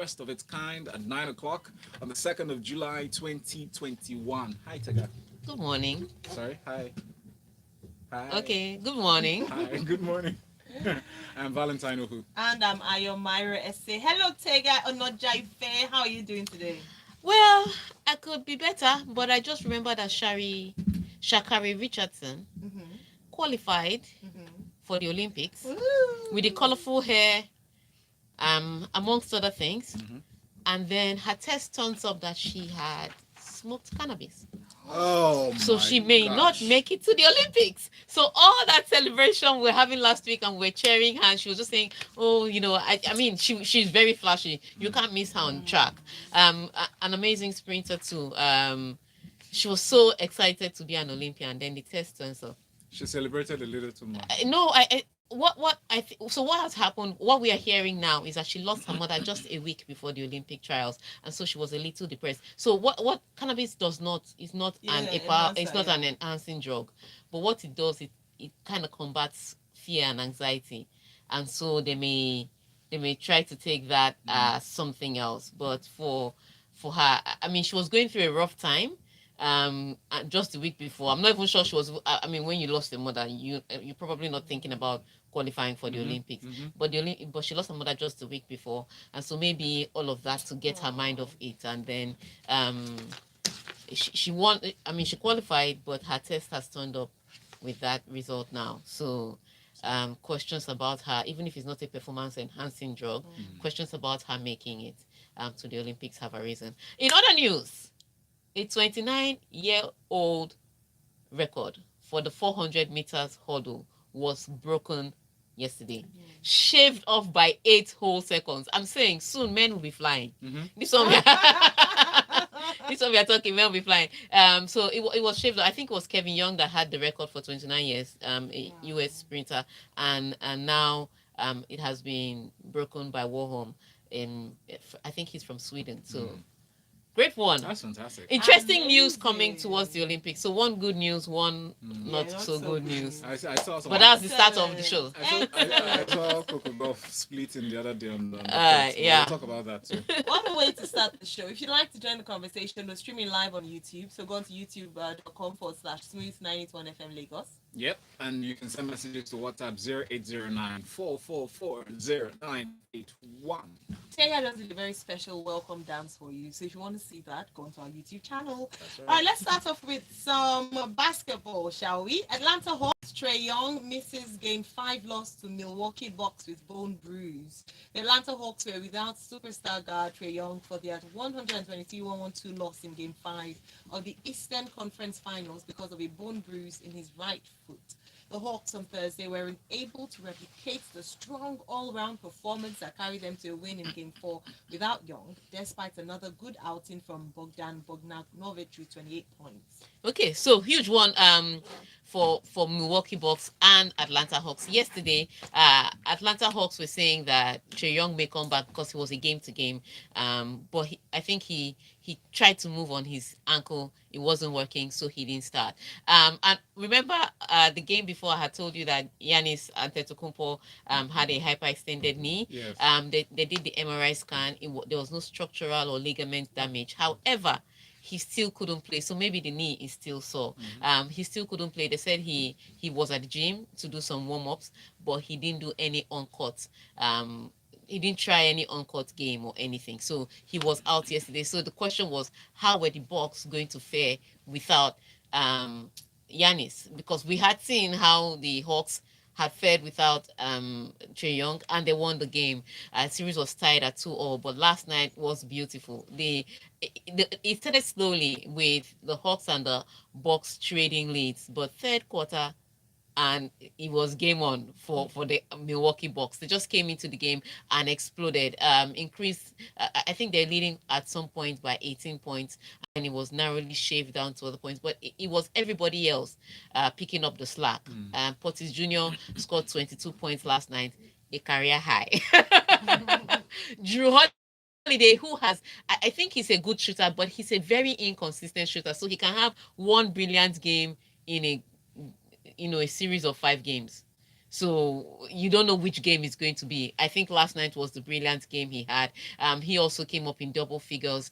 first of its kind at 9 o'clock on the 2nd of July 2021. Hi, Tega. Good morning. Sorry, hi. Hi. Okay, good morning. Hi, good morning. I'm Valentine Ohu. And I'm Ayo Myra Essay. Hello, Tega Onojaife. How are you doing today? Well, I could be better, but I just remember that Shakari Richardson qualified for the Olympics with the colorful hair, amongst other things. And then her test turns up that she had smoked cannabis. Oh, So she may not make it to the Olympics. So all that celebration we we're having last week and we're cheering her, and she was just saying, "Oh, I mean, she's very flashy. You can't miss her on track. An amazing sprinter too. She was so excited to be an Olympian. Then the test turns up. She celebrated a little too much. No, so what has happened, what we are hearing now is that she lost her mother just a week before the Olympic trials, and so she was a little depressed. So what cannabis does not is not it's not an enhancing drug, but what it does, it kind of combats fear and anxiety, and so they may try to take that as something else. But for her, I mean, she was going through a rough time just a week before. I'm not even sure she was. I mean, when you lost your mother, you're probably not thinking about qualifying for the Olympics. But she lost her mother just a week before, and so maybe all of that to get her mind off it, and then she won. I mean, she qualified, but her test has turned up with that result now. So questions about her, even if it's not a performance enhancing drug, questions about her making it to the Olympics have arisen. In other news, a 29-year-old record for the 400 meters hurdle was broken yesterday, shaved off by 8 whole seconds. I'm saying soon men will be flying. This one, this one we are talking, men will be flying. So it was shaved. I think it was Kevin Young that had the record for 29 years, a US sprinter, and now it has been broken by Warholm. I think he's from Sweden. So. Great one. That's fantastic. Interesting news coming towards the Olympics. So one good news, one not so good news. I saw some. But that's the start of the show. I saw Coco Golf splitting the other day on the yeah. We'll talk about that too. What a way to start the show. If you'd like to join the conversation, we're streaming live on YouTube. So go on to youtube.com/smooth981FM Lagos. Yep, and you can send messages to WhatsApp 0809 444 0981. Taya does a very special welcome dance for you. So if you want to see that, go onto our YouTube channel. That's right. All right, let's start off with some basketball, shall we? Atlanta Hawks Trae Young misses Game 5 loss to Milwaukee Bucks with bone bruise. The Atlanta Hawks were without superstar guard Trae Young for their 123-112 loss in Game 5 of the Eastern Conference Finals because of a bone bruise in his right foot. The Hawks on Thursday were unable to replicate the strong all-round performance that carried them to a win in Game 4 without Young, despite another good outing from Bogdan Bogdanovic with 28 points. Okay, so huge one for Milwaukee Bucks and Atlanta Hawks. Yesterday, Atlanta Hawks were saying that Trae Young may come back because he was a game-to-game, but I think he tried to move on his ankle. It wasn't working, so he didn't start. And remember the game before, I had told you that Giannis Antetokounmpo had a hyperextended knee. Yes. They did the MRI scan. There was no structural or ligament damage. However, he still couldn't play. So maybe the knee is still sore. He still couldn't play. They said he was at the gym to do some warm-ups, but he didn't do any on-court. He didn't try any on-court game or anything. So he was out yesterday. So the question was, how were the Bucks going to fare without Giannis? Because we had seen how the Hawks had fared without Trae Young, and they won the game. Series was tied at 2-2, but last night was beautiful. It started slowly with the Hawks and the Bucks trading leads, but third quarter, and it was game on for the Milwaukee Bucks. They just came into the game and exploded. Increased, I think they're leading at some point by 18 points, and it was narrowly shaved down to other points. But it was everybody else picking up the slack. Portis Jr. scored 22 points last night, a career high. Drew Holiday, who has, I think he's a good shooter, but he's a very inconsistent shooter. So he can have one brilliant game in a series of 5 games. So you don't know which game it's going to be. I think last night was the brilliant game he had. He also came up in double figures.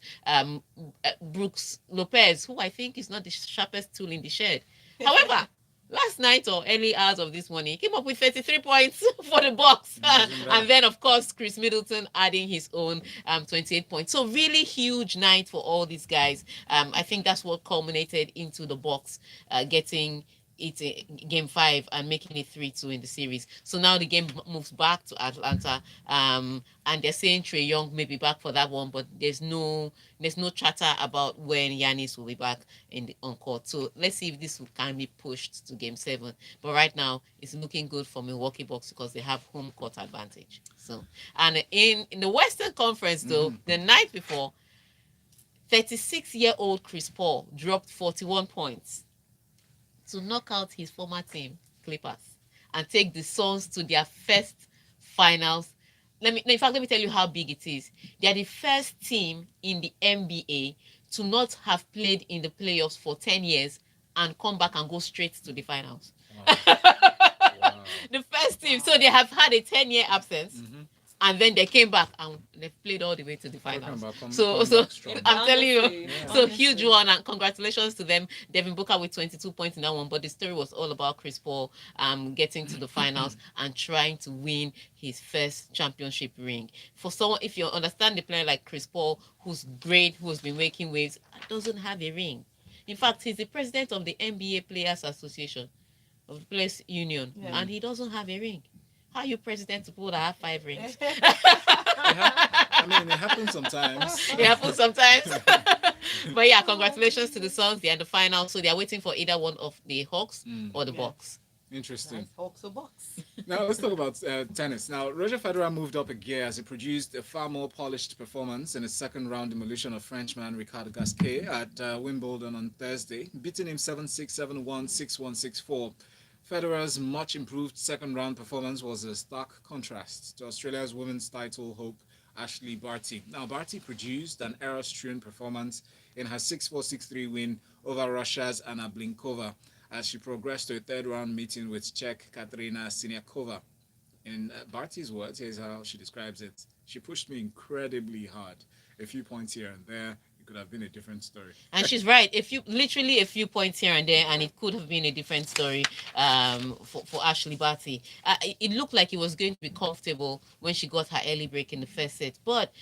Brooks Lopez, who I think is not the sharpest tool in the shed. However, last night or early hours of this morning, he came up with 33 points for the Bucks. And then, of course, Chris Middleton adding his own 28 points. So really huge night for all these guys. I think that's what culminated into the Bucks getting it game 5 and making it 3-2 in the series. So now the game moves back to Atlanta, and they're saying Trae Young may be back for that one, but there's no chatter about when Giannis will be back on court. So let's see if this can be pushed to game 7. But right now it's looking good for Milwaukee Bucks because they have home court advantage. So, and in the Western Conference though, the night before, 36-year-old Chris Paul dropped 41 points to knock out his former team, Clippers, and take the Suns to their first finals. Let me tell you how big it is. They are the first team in the NBA to not have played in the playoffs for 10 years and come back and go straight to the finals. Wow. Wow. The first team. So they have had a 10-year absence. And then they came back and they played all the way to the finals. So I'm telling you, so huge one, and congratulations to them. Devin Booker with 22 points in that one. But the story was all about Chris Paul getting to the finals and trying to win his first championship ring. For someone, if you understand the player like Chris Paul, who's great, who's been making waves, doesn't have a ring. In fact, he's the president of the NBA Players Association, of the Players Union, and he doesn't have a ring. How are you president to pull that have 5 rings? I mean, it happens sometimes. It happens sometimes. But yeah, congratulations to the Suns. They're in the final, so they're waiting for either one of the Hawks or the Bucks. Interesting. Nice. Hawks or Bucks. Now let's talk about tennis. Now Roger Federer moved up a gear as he produced a far more polished performance in his second round demolition of Frenchman Ricard Gasquet at Wimbledon on Thursday, beating him 7-6, 7-1, 6-1, 6-4. Federer's much improved second round performance was a stark contrast to Australia's women's title hope Ashley Barty. Now Barty produced an error-strewn performance in her 6-4, 6-3 win over Russia's Anna Blinkova as she progressed to a third round meeting with Czech Katerina Siniakova. In Barty's words, here's how she describes it: "She pushed me incredibly hard. A few points here and there, could have been a different story." And she's right. Literally a few points here and there, and it could have been a different story for Ashley Barty. It looked like it was going to be comfortable when she got her early break in the first set. But,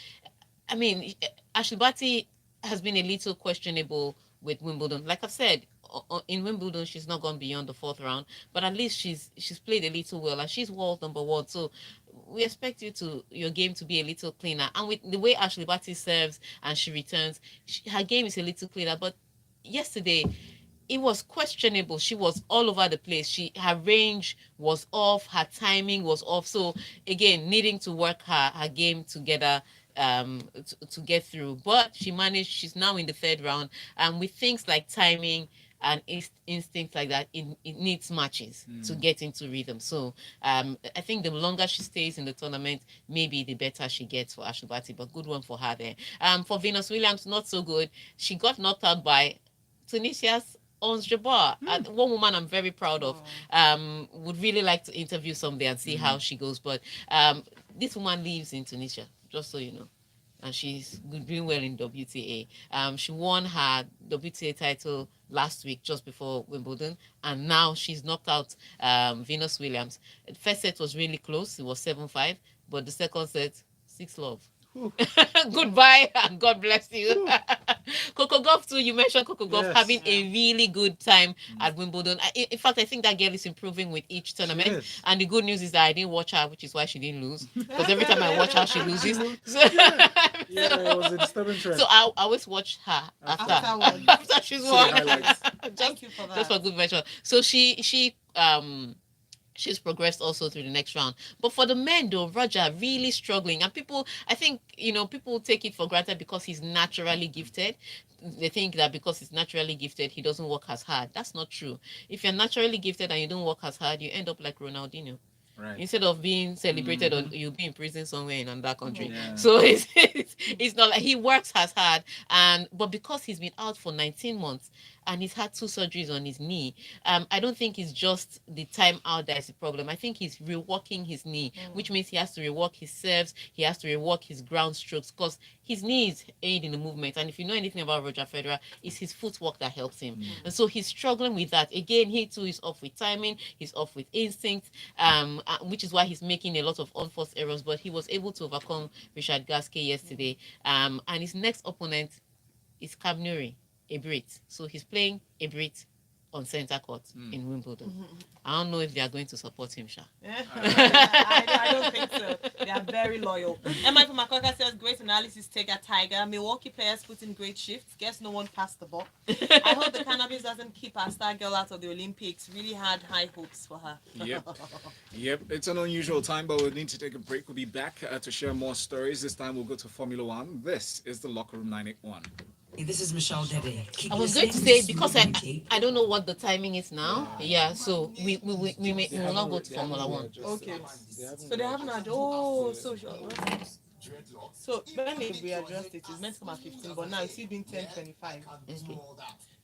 I mean, Ashley Barty has been a little questionable with Wimbledon. Like I've said, in Wimbledon, she's not gone beyond the 4th round, but at least she's played a little well, and she's world number 1. So we expect your game to be a little cleaner. And with the way Ashley Barty serves and she returns, her game is a little cleaner. But yesterday, it was questionable. She was all over the place. Her range was off, her timing was off. So again, needing to work her game together to get through. But she managed. She's now in the 3rd round, and with things like timing and instinct like that, it needs matches to get into rhythm. So I think the longer she stays in the tournament, maybe the better she gets for Ashley Barty. But good one for her there. For Venus Williams, not so good. She got knocked out by Tunisia's Ons Jabbar. One woman I'm very proud of. Would really like to interview someday and see how she goes. But this woman lives in Tunisia, just so you know. And she's doing well in WTA. She won her WTA title last week, just before Wimbledon, and now she's knocked out Venus Williams. The first set was really close. It was 7-5, but the second set, 6-love. Goodbye and God bless you. Coco Gauff too. You mentioned Coco Gauff having a really good time at Wimbledon. In fact, I think that girl is improving with each tournament. And the good news is that I didn't watch her, which is why she didn't lose. Because every time I watch her, she loses. So, it was a disturbing trend. So I always watch her after she's won. Thank you for that. Just for good measure. So she's progressed also through the next round. But for the men, though, Roger really struggling. And people, I think, people take it for granted because he's naturally gifted. They think that because he's naturally gifted, he doesn't work as hard. That's not true. If you're naturally gifted and you don't work as hard, you end up like Ronaldinho. Right. Instead of being celebrated, or you'll be in prison somewhere in another country. Yeah. So it's not like he works as hard, but because he's been out for 19 months, and he's had 2 surgeries on his knee. I don't think it's just the time out that is the problem. I think he's reworking his knee, which means he has to rework his serves, he has to rework his ground strokes, because his knees aid in the movement. And if you know anything about Roger Federer, it's his footwork that helps him. And so he's struggling with that. Again, he too is off with timing, he's off with instinct, which is why he's making a lot of unforced errors. But he was able to overcome Richard Gasquet yesterday. And his next opponent is Cam Newry, a Brit. So he's playing a Brit on centre court in Wimbledon. I don't know if they are going to support him, Sha. I don't think so. They are very loyal. Emma from Makoka says, great analysis, Tiger. Milwaukee players put in great shifts. Guess no one passed the ball. I hope the cannabis doesn't keep our star girl out of the Olympics. Really had high hopes for her. Yep. It's an unusual time, but we'll need to take a break. We'll be back to share more stories. This time we'll go to Formula One. This is the Locker Room 981. This is Michelle Dede. I was going to say, because I don't know what the timing is now. Yeah, so we will not go to Formula One. Okay. So they haven't had, so when they readjust it, it's meant to come at 15, but now it's still been 10:25. Okay.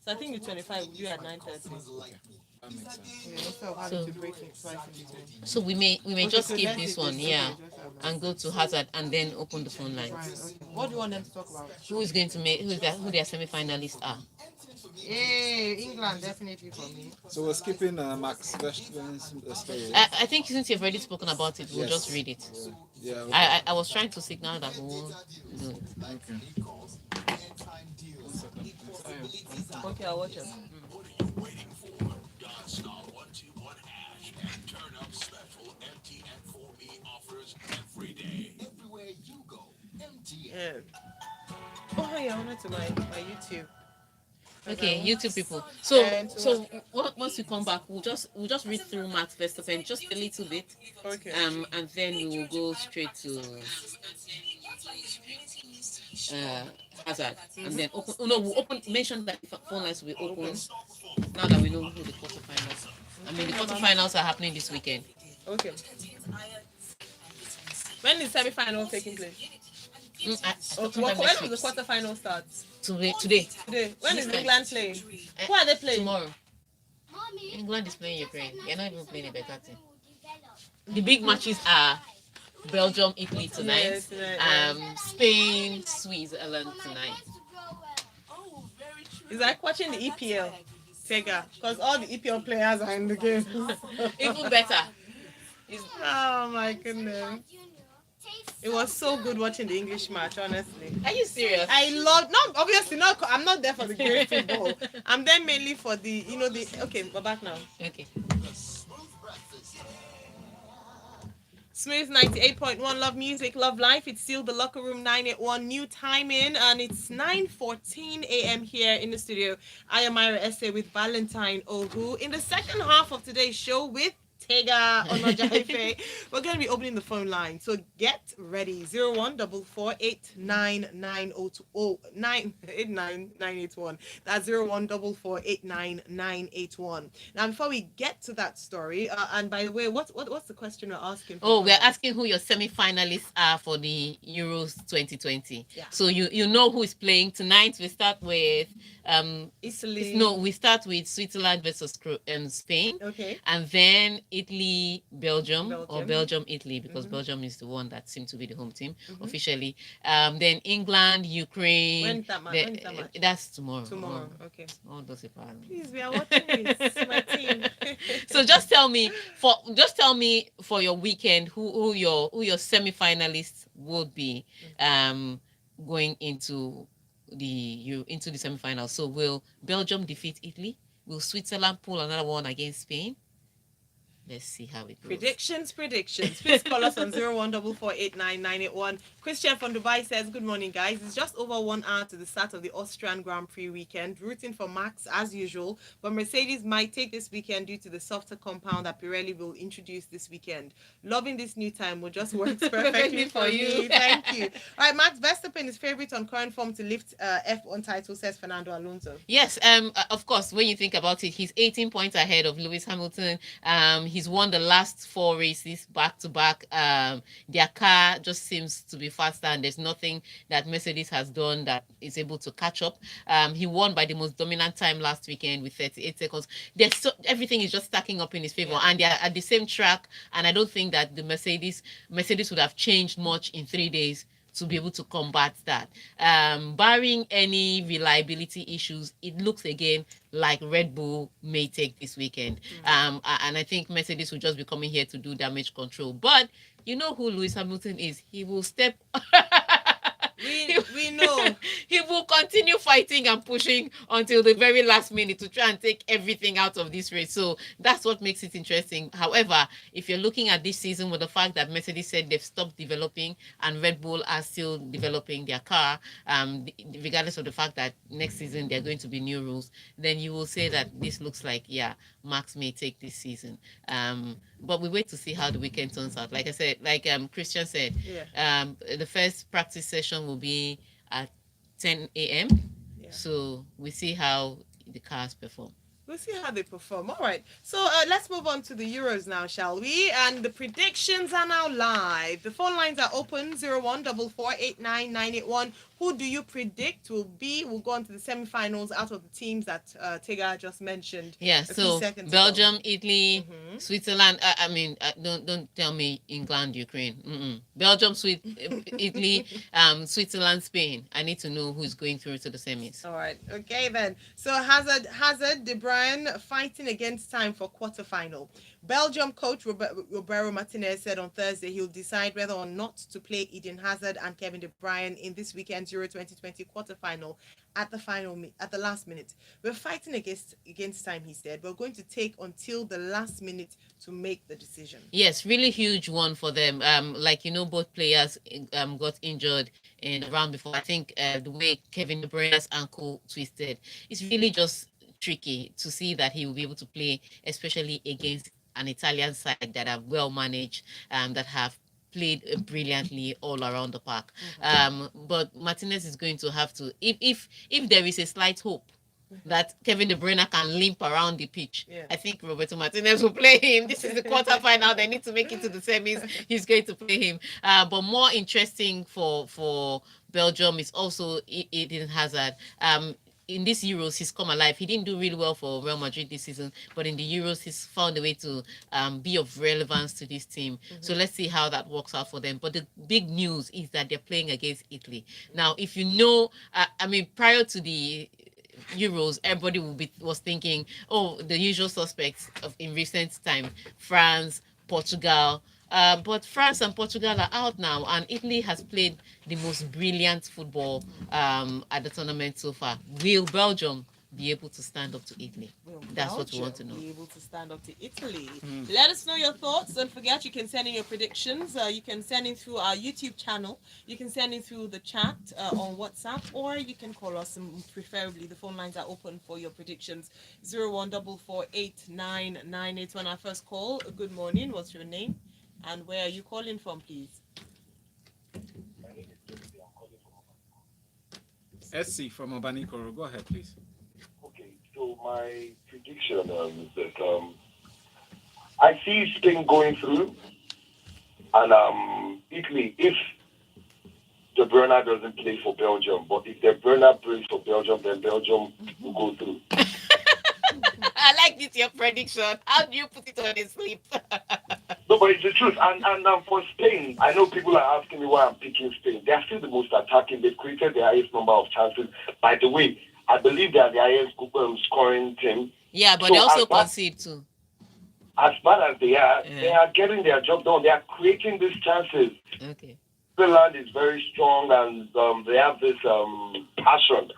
So I think the 25 will do at 9:30. That makes sense. Yeah, instead of having to break it twice in between. So we may just so skip that's this it, one, okay, yeah, just have that. and go to Hazard and then open the phone lines. Right, okay. What do you want them to talk about? Who is going to make who their semi-finalists are? England, definitely for me. So we're skipping Max Verstappen's story. I think since you've already spoken about it, we'll just read it. Yeah. Okay. I was trying to signal that we won't do it. Okay. 1 second. Okay, I'll watch it. Yeah. Oh, yeah, I wanted to my YouTube. Okay, YouTube people. So And once we come back, we'll just read through Max Verstappen just a little bit, Okay. and then we will go straight to Hazard, and then open. Oh no, we'll mention that the phone lines will be open now that we know who the quarterfinals. I mean, the quarterfinals are happening this weekend. Okay. When is semi-final taking place? Sometime When next does week. the quarterfinal start? Today. Today. When is This England playing? Who are they playing? Tomorrow. England is playing Ukraine. They're not even playing a better team. The big matches are Belgium, Italy tonight. Yeah, tonight, yeah. Spain, Switzerland tonight. It's like watching the EPL. Sega. Because all the EPL players are in the game. Even better. Oh my goodness. It was so good watching the English match, honestly. Are you serious? I love, obviously not, I'm not there for the great football. I'm there mainly for the, okay, we're back now. Okay. Smooth 98.1, love music, love life. It's still the Locker Room 981 new time in, and it's 9:14 a.m. here in the studio. I am Myra Essay with Valentine Ohu in the second half of today's show with Tega Onojaife. We're going to be opening the phone line, so get ready. 0144890898981. That's 014489981. Now, before we get to that story, and by the way, what's the question we're asking? We're asking who your semi-finalists are for the Euros 2020. Yeah. So you know who is playing tonight. We start with Italy. No, we start with Switzerland versus Spain. Okay. And then Italy, Belgium, or Belgium. Belgium, Italy, because Belgium is the one that seemed to be the home team officially. Then England, Ukraine. When's that match? When's that match? That's tomorrow. Tomorrow. Okay. All those are Please, we are watching this. My team. So just tell me for your weekend who your semi-finalists would be going into the semi-finals. So will Belgium defeat Italy? Will Switzerland pull another one against Spain? Let's see how it goes. Predictions. Please call us on 014489981. Christian from Dubai says, good morning, guys. It's just over 1 hour to the start of the Austrian Grand Prix weekend. Rooting for Max as usual, but Mercedes might take this weekend due to the softer compound that Pirelli will introduce this weekend. Loving this new time will just work perfectly for you. Thank you. All right, Max Verstappen is favorite on current form to lift F1 title, says Fernando Alonso. Yes, of course, when you think about it, he's 18 points ahead of Lewis Hamilton. He's won the last 4 races back to back. Their car just seems to be faster, and there's nothing that Mercedes has done that is able to catch up. He won by the most dominant time last weekend with 38 seconds. Everything is just stacking up in his favor, and they're at the same track. And I don't think that the Mercedes would have changed much in 3 days to be able to combat that. Barring any reliability issues, it looks again like Red Bull may take this weekend. And I think Mercedes will just be coming here to do damage control. But you know who Lewis Hamilton is. He will step... We know. He will continue fighting and pushing until the very last minute to try and take everything out of this race. So that's what makes it interesting. However, if you're looking at this season with the fact that Mercedes said they've stopped developing and Red Bull are still developing their car, regardless of the fact that next season there are going to be new rules, then you will say that this looks like, Max may take this season. But we wait to see how the weekend turns out. Like I said, Christian said, the first practice session will be at 10 a.m. So we see how the cars perform. We'll see how they perform. All right. So let's move on to the Euros now, shall we? And the predictions are now live. The phone lines are open, 01448991. Who do you predict will go on to the semi-finals out of the teams that Tega just mentioned? Yeah, so Belgium, Italy, Switzerland. Don't tell me England, Ukraine. Belgium, Italy, Switzerland, Spain. I need to know who's going through to the semis. All right. Okay, then. So Hazard, De Bruyne fighting against time for quarterfinal. Belgium coach Roberto Martinez said on Thursday he'll decide whether or not to play Eden Hazard and Kevin De Bruyne in this weekend's Euro 2020 quarterfinal at the last minute. We're fighting against time, he said. We're going to take until the last minute to make the decision. Yes, really huge one for them. Both players got injured in the round before. I think the way Kevin De Bruyne's ankle twisted, it's really just tricky to see that he will be able to play, especially against an Italian side that are well managed, that have played brilliantly all around the park. But Martinez is going to have to, if there is a slight hope that Kevin De Bruyne can limp around the pitch, I think Roberto Martinez will play him. This is the quarterfinal. They need to make it to the semis. He's going to play him. But more interesting for Belgium is also Eden Hazard. In these Euros, he's come alive. He didn't do really well for Real Madrid this season, but in the Euros, he's found a way to be of relevance to this team. So let's see how that works out for them. But the big news is that they're playing against Italy. Now, if you know, prior to the Euros, everybody was thinking, the usual suspects in recent time, France, Portugal. But France and Portugal are out now, and Italy has played the most brilliant football at the tournament so far. Will Belgium be able to stand up to Italy? That's what we want to know. Be able to stand up to Italy. Let us know your thoughts. Don't forget, you can send in your predictions. You can send in through our YouTube channel. You can send in through the chat on WhatsApp, or you can call us. And preferably, the phone lines are open for your predictions. 01448991. Our first call. Good morning. What's your name? And where are you calling from, please? SC from Obanikoro. Go ahead, please. Okay, so my prediction is that I see Spain going through, and Italy, if De Bruyne doesn't play for Belgium, but if De Bruyne plays for Belgium, then Belgium will go through. I like this, your prediction. How do you put it on a slip? No, but it's the truth. And for Spain, I know people are asking me why I'm picking Spain. They are still the most attacking. They've created the highest number of chances. By the way, I believe they are the highest scoring team. Yeah, but so they also concede too. As bad as they are getting their job done. They are creating these chances. Okay. Finland is very strong, and they have this passion.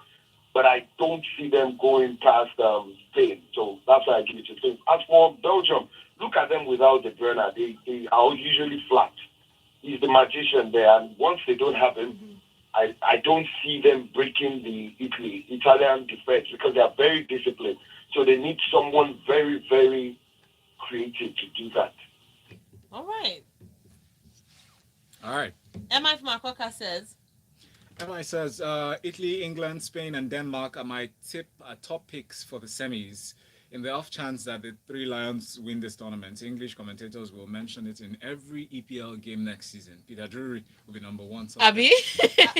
But I don't see them going past Spain. So that's why I give it to Spain. As for Belgium, look at them without De Bruyne. They are usually flat. He's the magician there. And once they don't have him, I don't see them breaking the Italian defense, because they are very disciplined. So they need someone very, very creative to do that. All right. All right. MI from Akoka says... MI says, Italy, England, Spain, and Denmark are my top picks for the semis. In the off chance that the Three Lions win this tournament, English commentators will mention it in every EPL game next season. Peter Drury will be number one suspect. Abby,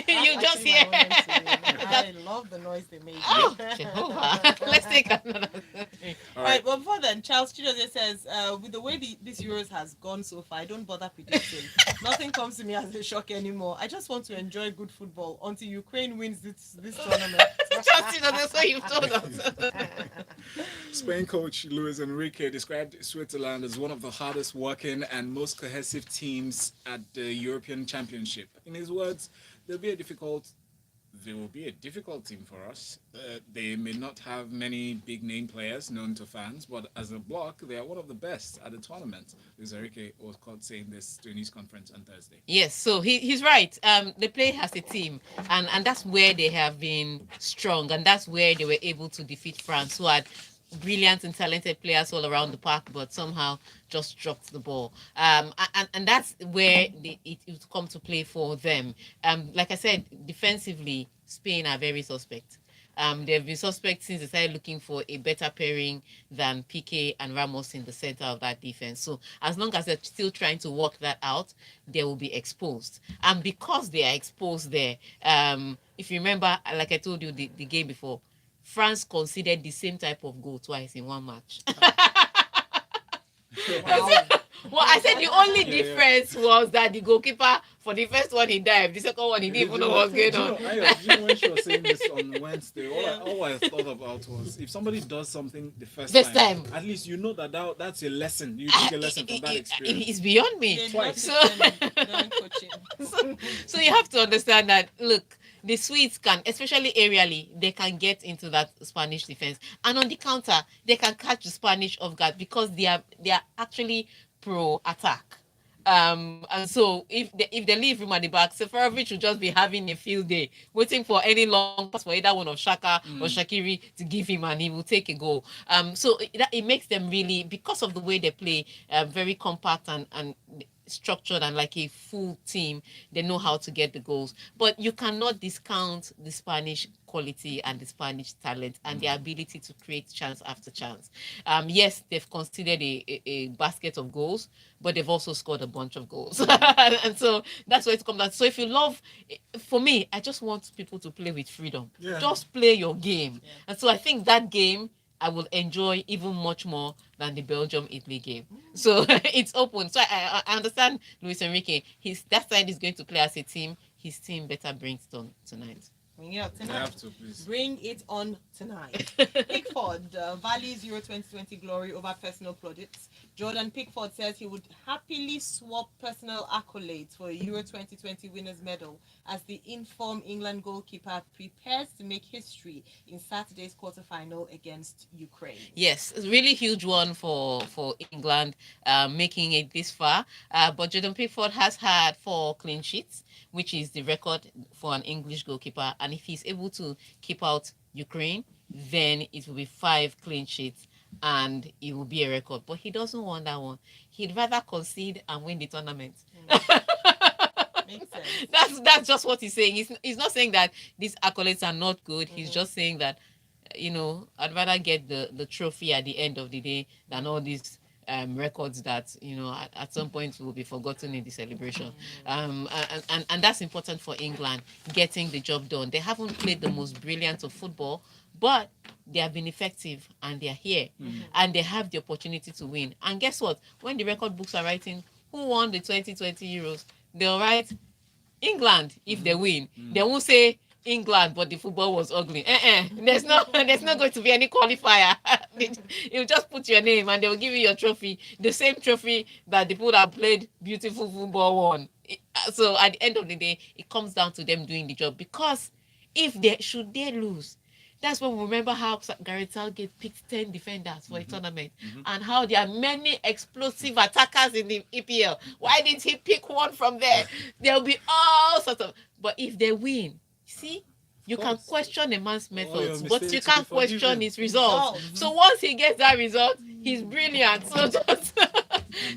you just Actually, hear. I love the noise they make. Oh, Jehovah. Let's take another. All Right, but before then, Charles Chidozie says, with the way this Euros has gone so far, I don't bother predicting. Nothing comes to me as a shock anymore. I just want to enjoy good football until Ukraine wins this tournament. Just, that's what you've told us. Spain coach Luis Enrique described Switzerland as one of the hardest working and most cohesive teams at the European Championship. In his words, they will be a difficult team for us. They may not have many big name players known to fans, but as a block, they are one of the best at the tournament. Luis Enrique was caught saying this to a news conference on Thursday. Yes, so he's right. They play as a team, and that's where they have been strong, and that's where they were able to defeat France, who had brilliant and talented players all around the park, but somehow just dropped the ball. And that's where it come to play for them. Like I said, defensively, Spain are very suspect. They've been suspect since they started looking for a better pairing than Piqué and Ramos in the center of that defense. So as long as they're still trying to work that out, they will be exposed. And because they are exposed there, if you remember, like I told you the game before, France conceded the same type of goal twice in one match. Well, I said the only difference was that the goalkeeper, for the first one he dived, the second one he didn't even know what was going on. You know when she was saying this on Wednesday, all I thought about was if somebody does something the first time, at least you know that's a lesson. You take a lesson from that experience. It's beyond me. Twice. So you have to understand that, look, the Swedes can, especially aerially, they can get into that Spanish defense, and on the counter, they can catch the Spanish off guard because they are actually pro attack. And so if they leave him at the back, Seferovic will just be having a field day, waiting for any long pass for either one of Shaka or Shaqiri to give him, and he will take a goal. So it makes them really, because of the way they play, very compact and structured and like a full team. They know how to get the goals, but you cannot discount the Spanish quality and the Spanish talent and their ability to create chance after chance. Yes, they've conceded a basket of goals, but they've also scored a bunch of goals. And so that's where it comes down. So if you love, for me, I just want people to play with freedom. Just play your game. And so I think that game I will enjoy even much more than the Belgium-Italy game. So it's open. So I understand Luis Enrique. That side is going to play as a team. His team better bring it on tonight. Bring it up tonight. You have to, please. Bring it on tonight. Pickford values Euro 2020 glory over personal plaudits. Jordan Pickford says he would happily swap personal accolades for a Euro 2020 winners medal as the informed England goalkeeper prepares to make history in Saturday's quarterfinal against Ukraine. Yes, it's a really huge one for England, making it this far. But Jordan Pickford has had 4 clean sheets, which is the record for an English goalkeeper. And if he's able to keep out Ukraine, then it will be 5 clean sheets and it will be a record. But he doesn't want that one. He'd rather concede and win the tournament. Makes sense. That's just what he's saying. He's not saying that these accolades are not good. He's just saying that, I'd rather get the trophy at the end of the day than all these records that at some point will be forgotten in the celebration. And that's important for England, getting the job done. They haven't played the most brilliant of football, but they have been effective and they're here and they have the opportunity to win. And guess what? When the record books are writing who won the 2020 Euros, they'll write England if they win. They won't say England, but the football was ugly. There's not going to be any qualifier. You just put your name and they'll give you your trophy, the same trophy that the people that played beautiful football won. So at the end of the day, it comes down to them doing the job, because if they lose, that's when we remember how Gareth Southgate picked 10 defenders for a tournament and how there are many explosive attackers in the EPL. Why didn't he pick one from there? There'll be all sorts of... But if they win, see, you can question a man's methods, but you can't question his results. So once he gets that result, he's brilliant. So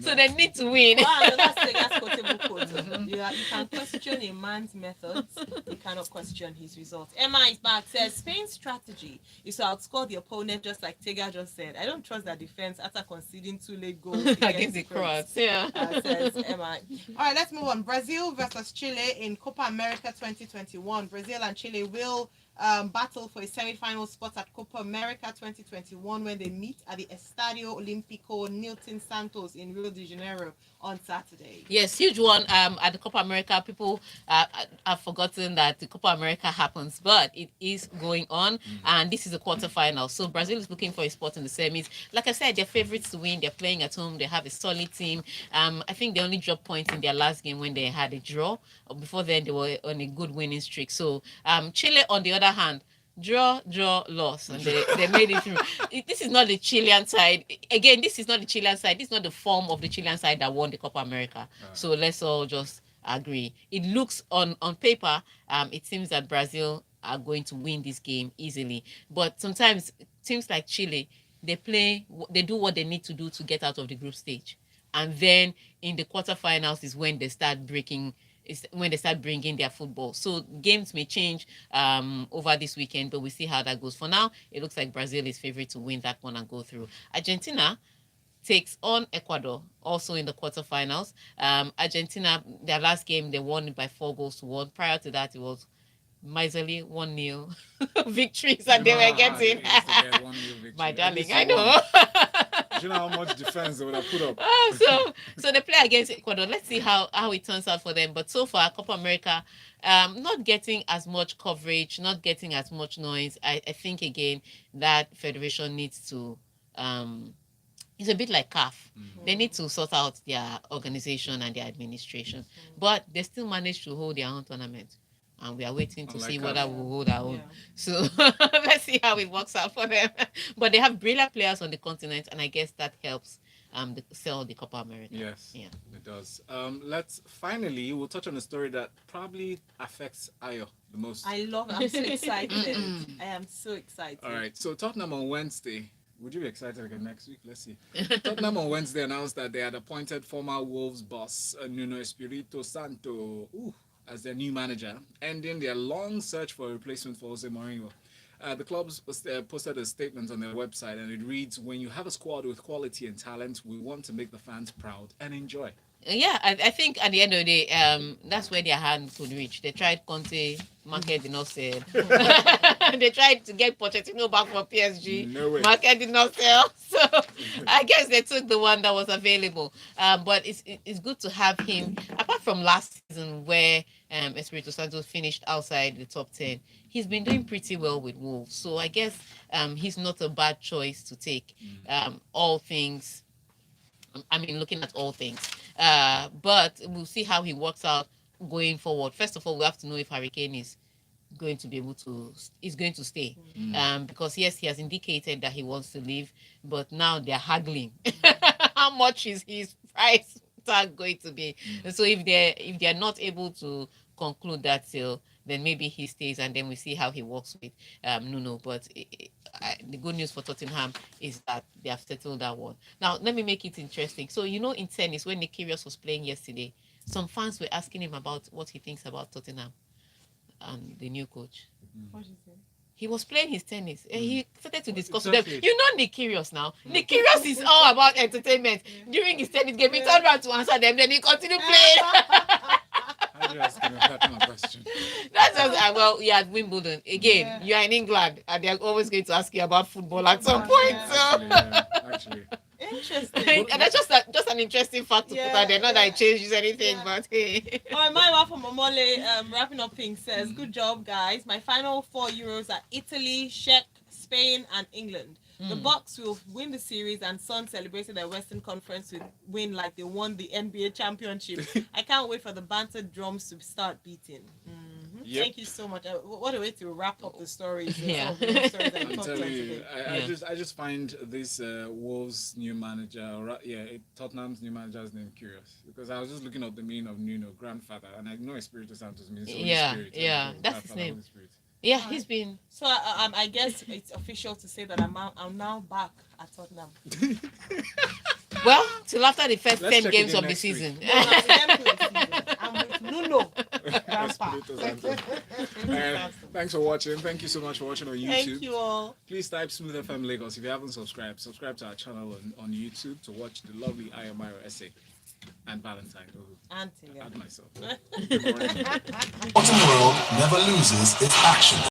So they need to win. Wow, that's Sega's quotable quote. You can question a man's methods, you cannot question his results. Emma is back, says Spain's strategy is to outscore the opponent, just like Tega just said. I don't trust their defense after conceding 2 late goals Against the Croats. Yeah. Says Emma. All right, let's move on. Brazil versus Chile in Copa America 2021. Brazil and Chile will battle for a semi-final spot at Copa America 2021 when they meet at the Estadio Olímpico Nilton Santos in Rio de Janeiro on Saturday. Yes, huge one at the Copa America. People have forgotten that the Copa America happens, but it is going on, and this is a quarterfinal. So Brazil is looking for a spot in the semis. Like I said, they're favorites to win. They're playing at home. They have a solid team. I think they only dropped points in their last game when they had a draw. Before then, they were on a good winning streak. So Chile, on the other hand, draw, loss, and they made it through. This is not the Chilean side. Again, this is not the Chilean side. This is not the form of the Chilean side that won the Copa America. So let's all just agree. It looks on paper, it seems that Brazil are going to win this game easily. But sometimes teams like Chile, they do what they need to do to get out of the group stage. And then in the quarterfinals is when they start bringing their football. So games may change over this weekend, but we see how that goes. For now, it looks like Brazil is favourite to win that one and go through. Argentina takes on Ecuador, also in the quarterfinals. Argentina, their last game, they won it by 4-1. Prior to that, it was miserly 1-0 victories that they were getting. My darling, I know. Do you know how much defense they would have put up? So they play against Ecuador. Let's see how it turns out for them. But so far, Copa America, not getting as much coverage, not getting as much noise. I think, again, that federation needs to... it's a bit like CAF. They need to sort out their organization and their administration. But they still manage to hold their own tournament. And we are waiting to see whether we'll hold our own. Yeah. So let's see how it works out for them. But they have brilliant players on the continent, and I guess that helps sell the Copa America. Yes, yeah, it does. We'll touch on a story that probably affects Ayo the most. I love it. I'm so excited. I am so excited. All right, so Tottenham on Wednesday. Would you be excited again next week? Let's see. Tottenham on Wednesday announced that they had appointed former Wolves boss Nuno Espirito Santo as their new manager, ending their long search for a replacement for Jose Mourinho. The clubs posted a statement on their website, and it reads, "When you have a squad with quality and talent, we want to make the fans proud and enjoy." Yeah, I think at the end of the day, that's where their hand could reach. They tried Conte, market did not sell. They tried to get Pochettino back from PSG. No way. Market did not sell. So I guess they took the one that was available. But it's good to have him. Apart from last season where Espirito Santo finished outside the top 10, he's been doing pretty well with Wolves. So I guess he's not a bad choice to take. Looking at all things. But we'll see how he works out going forward. First of all, we have to know if Harry Kane is going to stay. Because yes, he has indicated that he wants to leave, but now they're haggling. How much is his price tag going to be? So if they're not able to conclude that sale, then maybe he stays, and then we see how he works with Nuno. But the good news for Tottenham is that they have settled that one. Now, let me make it interesting. So, in tennis, when Nick Kyrgios was playing yesterday, some fans were asking him about what he thinks about Tottenham and the new coach. What is it? He was playing his tennis, and he started to discuss with them. You know Nick Kyrgios now. Nick Kyrgios is all about entertainment. During his tennis game, he turned around to answer them, then he continued playing. How do you ask him a personal question? That's just, you're at Wimbledon. Again, you're in England, and they're always going to ask you about football at some point. Actually. Interesting. And that's just an interesting fact to put out there. Not that it changes anything, but hey. All right, my wife from Omole, wrapping up things, says, "Good job, guys. My final 4 Euros are Italy, Czech, Spain, and England. The Bucks will win the series, and Sun celebrated their Western Conference win like they won the NBA championship. I can't wait for the banter drums to start beating." Yep. Thank you so much. What a way to wrap up the stories. Yeah. I'm telling you, I just find this Wolves new manager, Tottenham's new manager's name curious, because I was just looking up the meaning of Nuno, grandfather, and I know Espirito Santos means Holy Spirit. That's his name. Yeah, he's been. So I guess it's official to say that I'm now back at Tottenham. Well, till after the first Let's 10 check games again of the next week. season. No, I'm with them for the season. I'm with Nuno. Grandpa. Espirito Santo. Thanks for watching. Thank you so much for watching on YouTube. Thank you all. Please type Smooth FM Lagos if you haven't subscribed. Subscribe to our channel on YouTube to watch the lovely Ayamiro essay and Valentine. Anthony. Add myself. Good morning. Sporting world never loses its action.